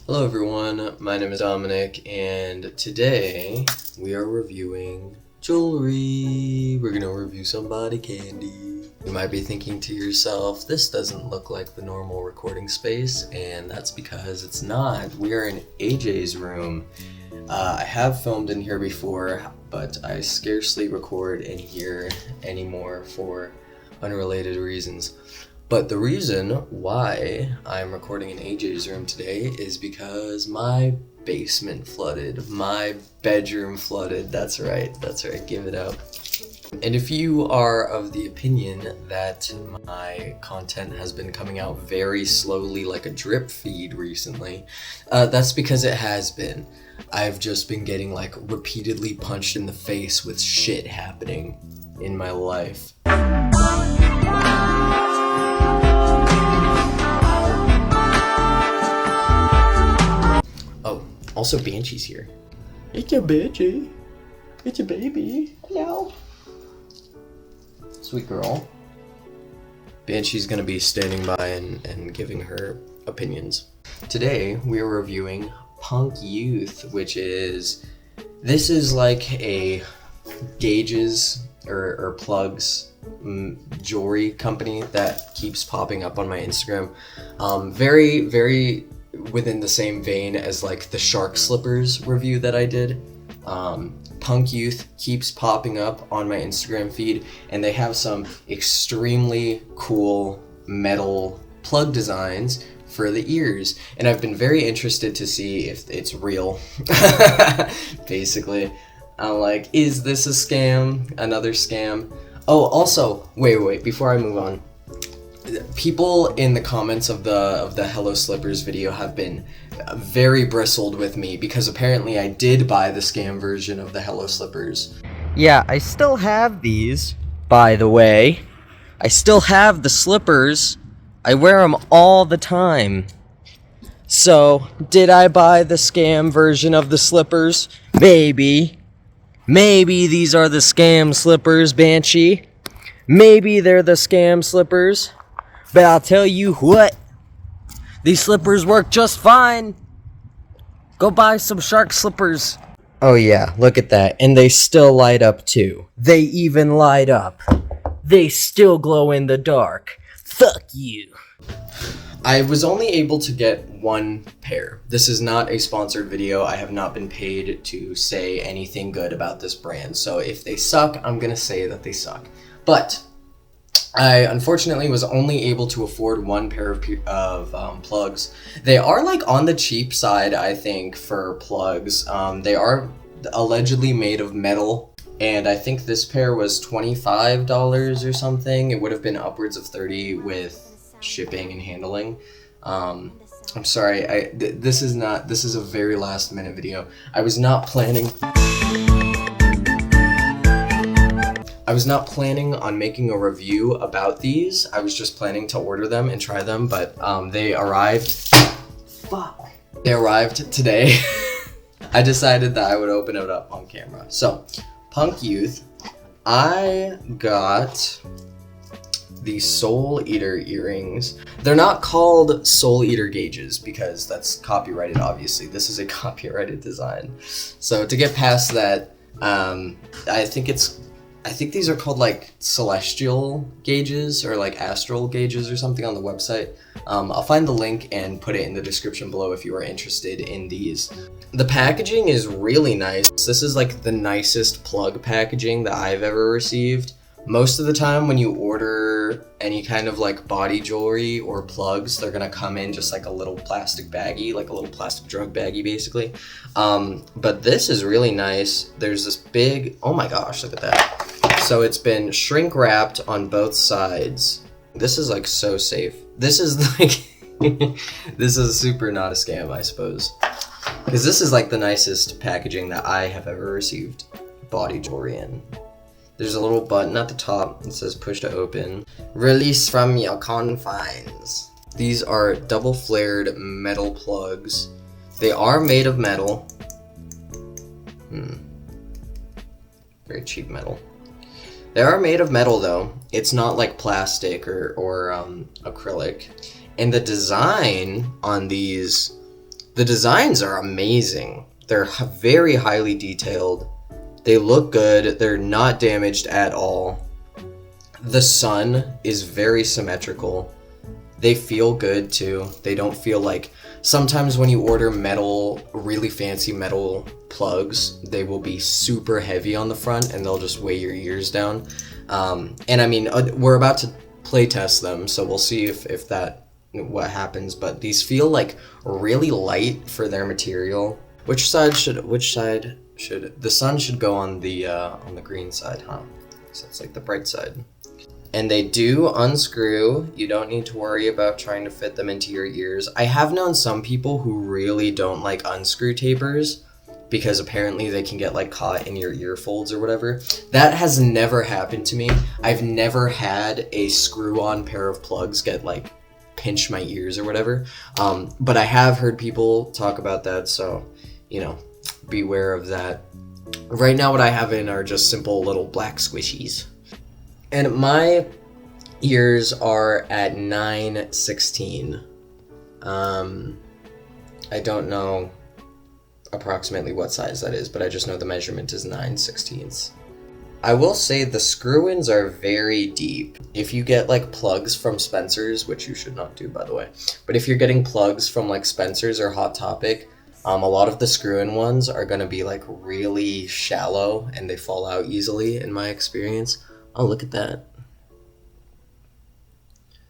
Hello everyone, my name is Dominic, and today we are reviewing jewelry. We're gonna review some body candy. You might be thinking to yourself, this doesn't look like the normal recording space, and that's because it's not. We are in AJ's room. I have filmed in here before, but I scarcely record in here anymore for unrelated reasons. But the reason why I'm recording in AJ's room today is because my basement flooded, my bedroom flooded. That's right, give it up. And if you are of the opinion that my content has been coming out very slowly like a drip feed recently, that's because it has been. I've just been getting like repeatedly punched in the face with shit happening in my life. Oh, also Banshee's here. It's a Banshee. It's a baby. Hello. Sweet girl. Banshee's gonna be standing by and giving her opinions. Today we are reviewing Punk Youth, which is, this is like a gauges or plugs jewelry company that keeps popping up on my Instagram. Very within the same vein as like the shark slippers review that I did. Punk Youth keeps popping up on my Instagram feed, and they have some extremely cool metal plug designs for the ears, and I've been very interested to see if it's real. Basically, I'm like, is this a scam? Another scam? Oh, also, wait, before I move on, people in the comments of the Hello Slippers video have been very bristled with me because apparently I did buy the scam version of the Hello Slippers. Yeah, I still have these, by the way. I still have the slippers. I wear them all the time. So, did I buy the scam version of the slippers? Maybe. Maybe these are the scam slippers, Banshee. Maybe they're the scam slippers. But I'll tell you what, these slippers work just fine. Go buy some shark slippers. Oh yeah, look at that. And they still light up too. They even light up. They still glow in the dark. Fuck you. I was only able to get one pair. This is not a sponsored video. I have not been paid to say anything good about this brand. So if they suck, I'm gonna say that they suck. But I unfortunately was only able to afford one pair of plugs. They are like on the cheap side, I think, for plugs. They are allegedly made of metal, and I think this pair was $25 or something. It would have been upwards of $30 with shipping and handling. I'm sorry, this is a very last minute video. I was not planning on making a review about these. I was just planning to order them and try them, but they arrived. Fuck. They arrived today. I decided that I would open it up on camera. So, Punk Youth, I got the Soul Eater earrings. They're not called Soul Eater gauges because that's copyrighted, obviously. This is a copyrighted design. So to get past that, I think these are called like celestial gauges or like astral gauges or something on the website. I'll find the link and put it in the description below if you are interested in these. The packaging is really nice. This is like the nicest plug packaging that I've ever received. Most of the time when you order any kind of like body jewelry or plugs, they're gonna come in just like a little plastic baggie, like a little plastic drug baggie basically. But this is really nice. There's this big, oh my gosh, look at that. So it's been shrink wrapped on both sides. This is like so safe. This is like, this is super not a scam, I suppose. Because this is like the nicest packaging that I have ever received body jewelry in. There's a little button at the top that says push to open. Release from your confines. These are double flared metal plugs. They are made of metal. Very cheap metal. They are made of metal though. It's not like plastic or acrylic. And the design on these The designs are amazing. They're very highly detailed. They look good. They're not damaged at all. The sun is very symmetrical. They feel good too. They don't feel like, sometimes when you order metal, really fancy metal plugs, they will be super heavy on the front and they'll just weigh your ears down. And I mean, we're about to play test them, so we'll see if that, what happens, but these feel like really light for their material. Which side should, the sun should go on the green side, huh? So it's like the bright side. And they do unscrew. You don't need to worry about trying to fit them into your ears. I have known some people who really don't like unscrew tapers because apparently they can get like caught in your ear folds or whatever. That has never happened to me. I've never had a screw-on pair of plugs get like pinch my ears or whatever. But I have heard people talk about that, so, you know, beware of that. Right now what I have in are just simple little black squishies. And my ears are at 9/16. I don't know approximately what size that is, but I just know the measurement is 9/16. I will say the screw-ins are very deep. If you get like plugs from Spencer's, which you should not do by the way, but if you're getting plugs from like Spencer's or Hot Topic, a lot of the screw-in ones are gonna be like really shallow and they fall out easily in my experience. Oh, look at that.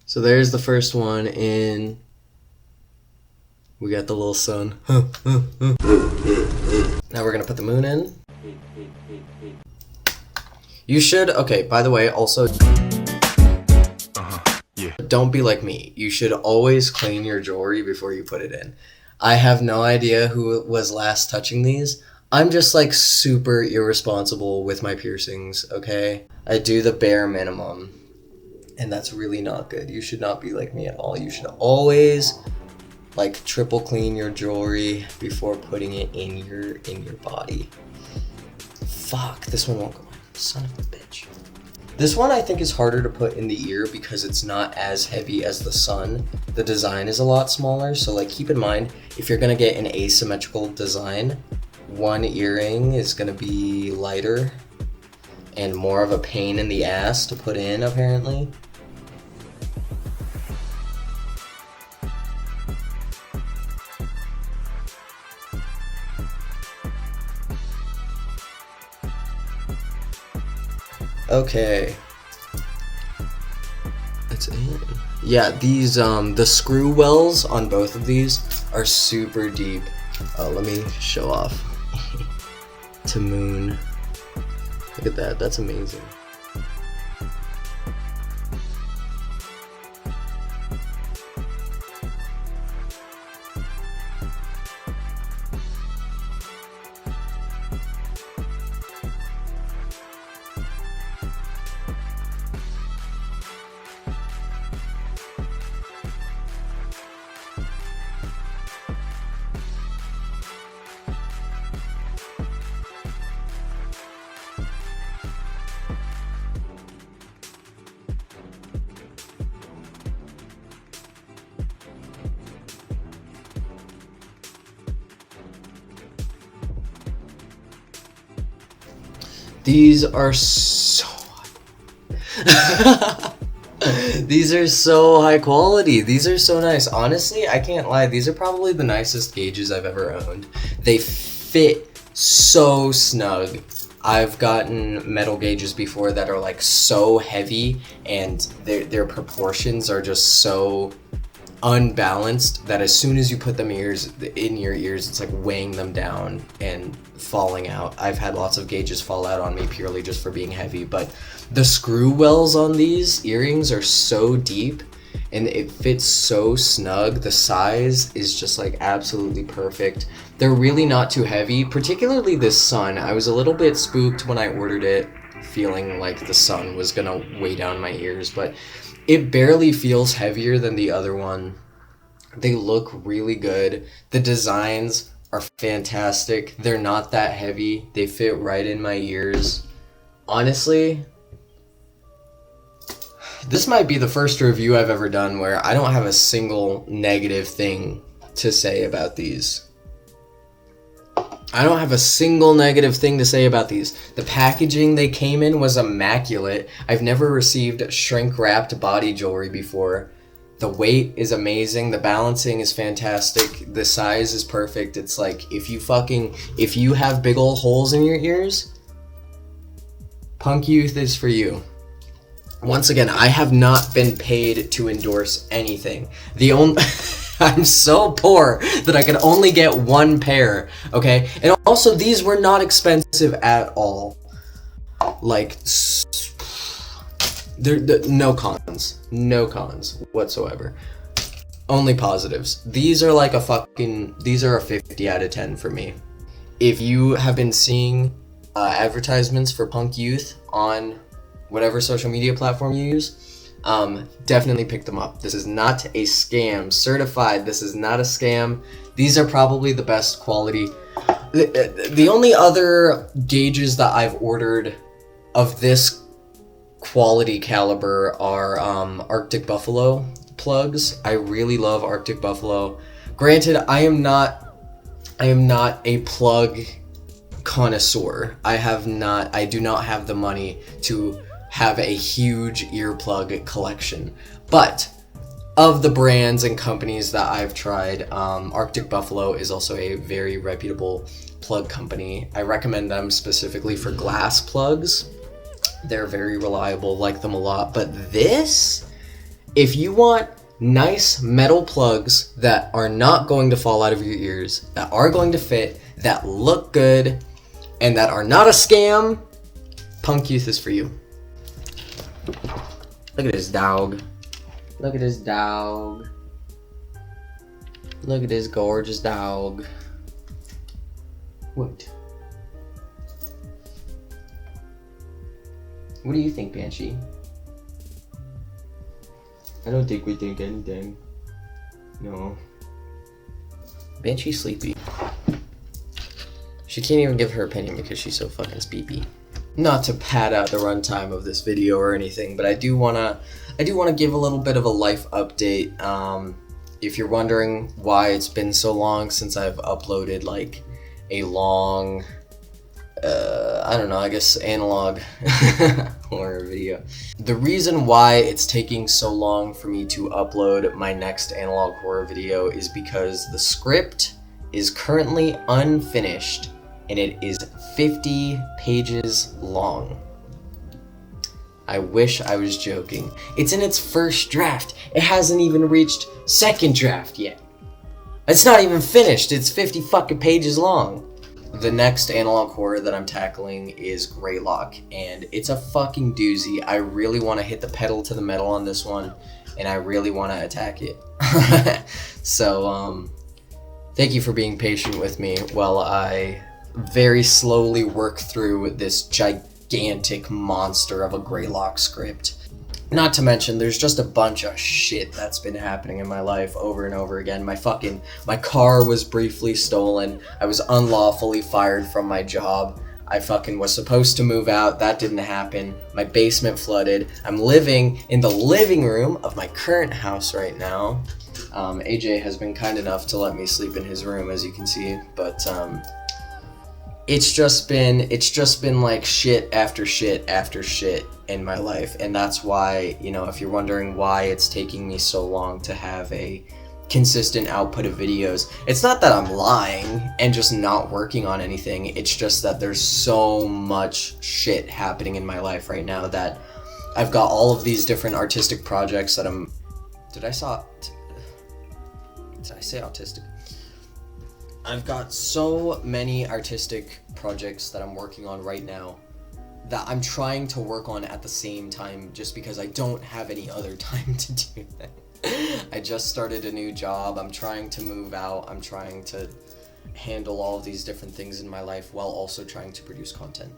So there's the first one in. We got the little sun. Now we're gonna put the moon in. You should, okay, by the way, also, yeah. Don't be like me. You should always clean your jewelry before you put it in. I have no idea who was last touching these. I'm just like super irresponsible with my piercings, okay? I do the bare minimum, and that's really not good. You should not be like me at all. You should always like triple clean your jewelry before putting it in your body. Fuck, this one won't go in. Son of a bitch. This one I think is harder to put in the ear because it's not as heavy as the sun. The design is a lot smaller, so like keep in mind, if you're gonna get an asymmetrical design, one earring is gonna be lighter and more of a pain in the ass to put in, apparently. Okay. It's in. Yeah, these, the screw wells on both of these are super deep. Let me show off. To moon. Look at that, that's amazing. These are so these are so high quality. These are so nice. Honestly, I can't lie. These are probably the nicest gauges I've ever owned. They fit so snug. I've gotten metal gauges before that are like so heavy and their proportions are just so unbalanced that as soon as you put them in your ears, it's like weighing them down and falling out. I've had lots of gauges fall out on me purely just for being heavy, but the screw wells on these earrings are so deep and it fits so snug. The size is just like absolutely perfect. They're really not too heavy, particularly this sun. I was a little bit spooked when I ordered it, feeling like the sun was gonna weigh down my ears, but it barely feels heavier than the other one. They look really good. The designs are fantastic. They're not that heavy. They fit right in my ears. Honestly, this might be the first review I've ever done where I don't have a single negative thing to say about these. I don't have a single negative thing to say about these. The packaging they came in was immaculate. I've never received shrink-wrapped body jewelry before. The weight is amazing. The balancing is fantastic. The size is perfect. It's like, if you have big ol' holes in your ears, Punk Youth is for you. Once again, I have not been paid to endorse anything. I'm so poor that I could only get one pair, okay? And also, these were not expensive at all. Like, no cons whatsoever. Only positives. These are like these are a 50 out of 10 for me. If you have been seeing advertisements for Punk Youth on whatever social media platform you use, definitely pick them up. This is not a scam. Certified, this is not a scam. These are probably the best quality. The only other gauges that I've ordered of this quality caliber are Arctic Buffalo plugs. I really love Arctic Buffalo. Granted, I am not a plug connoisseur. I do not have the money to have a huge earplug collection. But of the brands and companies that I've tried, Arctic Buffalo is also a very reputable plug company. I recommend them specifically for glass plugs. They're very reliable, like them a lot. But this, if you want nice metal plugs that are not going to fall out of your ears, that are going to fit, that look good, and that are not a scam, Punk Youth is for you. Look at this dog. Look at this dog. Look at this gorgeous dog. What? What do you think, Banshee? I don't think we think anything. No. Banshee's sleepy. She can't even give her opinion because she's so fucking sleepy. Not to pad out the runtime of this video or anything, but I do wanna give a little bit of a life update. If you're wondering why it's been so long since I've uploaded like a long, I don't know, I guess analog horror video. The reason why it's taking so long for me to upload my next analog horror video is because the script is currently unfinished and it is 50 pages long. I wish I was joking. It's in its first draft. It hasn't even reached second draft yet. It's not even finished. It's 50 fucking pages long. The next analog horror that I'm tackling is Greylock, and it's a fucking doozy. I really want to hit the pedal to the metal on this one, and I really want to attack it. So, thank you for being patient with me while I very slowly work through this gigantic monster of a Greylock script. Not to mention, there's just a bunch of shit that's been happening in my life over and over again. My car was briefly stolen. I was unlawfully fired from my job. I fucking was supposed to move out. That didn't happen. My basement flooded. I'm living in the living room of my current house right now. AJ has been kind enough to let me sleep in his room, as you can see, but it's just been like shit after shit after shit in my life, and that's why, you know, if you're wondering why it's taking me so long to have a consistent output of videos, it's not that I'm lying and just not working on anything. It's just that there's so much shit happening in my life right now that I've got all of these different artistic projects that did I say autistic? I've got so many artistic projects that I'm working on right now that I'm trying to work on at the same time, just because I don't have any other time to do that. I just started a new job. I'm trying to move out. I'm trying to handle all of these different things in my life while also trying to produce content.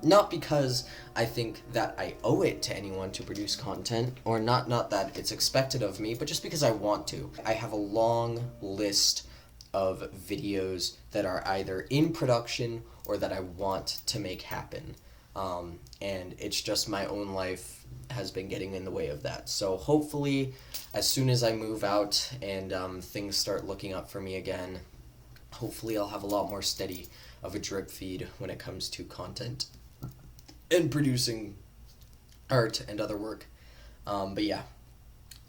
Not because I think that I owe it to anyone to produce content, or not that it's expected of me, but just because I want to. I have a long list of videos that are either in production or that I want to make happen. and it's just my own life has been getting in the way of that. So hopefully, as soon as I move out and things start looking up for me again, hopefully I'll have a lot more steady of a drip feed when it comes to content and producing art and other work. But yeah,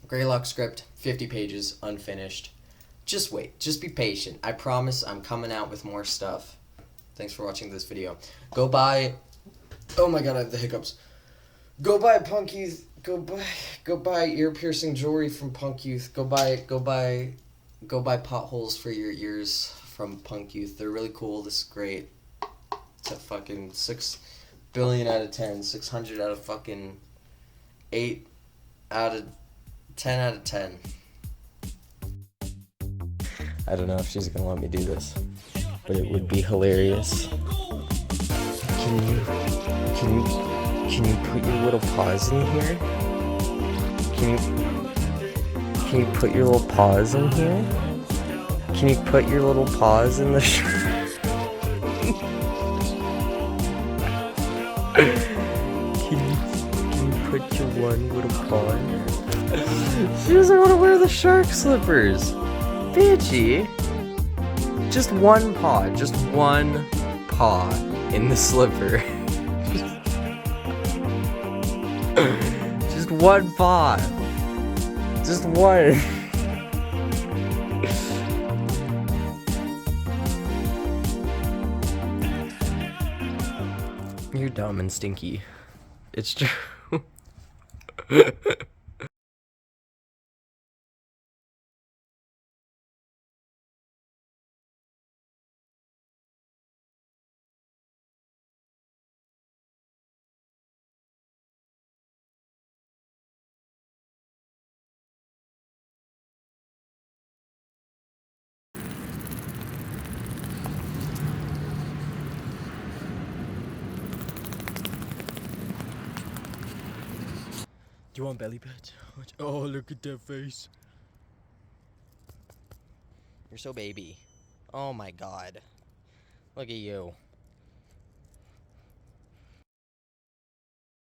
Greylock script, 50 pages, unfinished. Just wait, just be patient. I promise I'm coming out with more stuff. Thanks for watching this video. Go buy, oh my god, I have the hiccups. Go buy Punk Youth, go buy ear piercing jewelry from Punk Youth. Go buy potholes for your ears from Punk Youth. They're really cool. This is great. It's a fucking 6 billion out of 10, 600 out of fucking 8 out of 10 out of 10. I don't know if she's gonna let me do this, but it would be hilarious. Can you put your little paws in here? Can you put your little paws in here? Can you put your little paws in the Can you put your one little paw in there? She doesn't want to wear the shark slippers. Bitchy. Just one paw in the slipper. Just one paw. Just one. You're dumb and stinky. It's true. Do you want belly pet? Oh, look at that face. You're so baby. Oh my god. Look at you.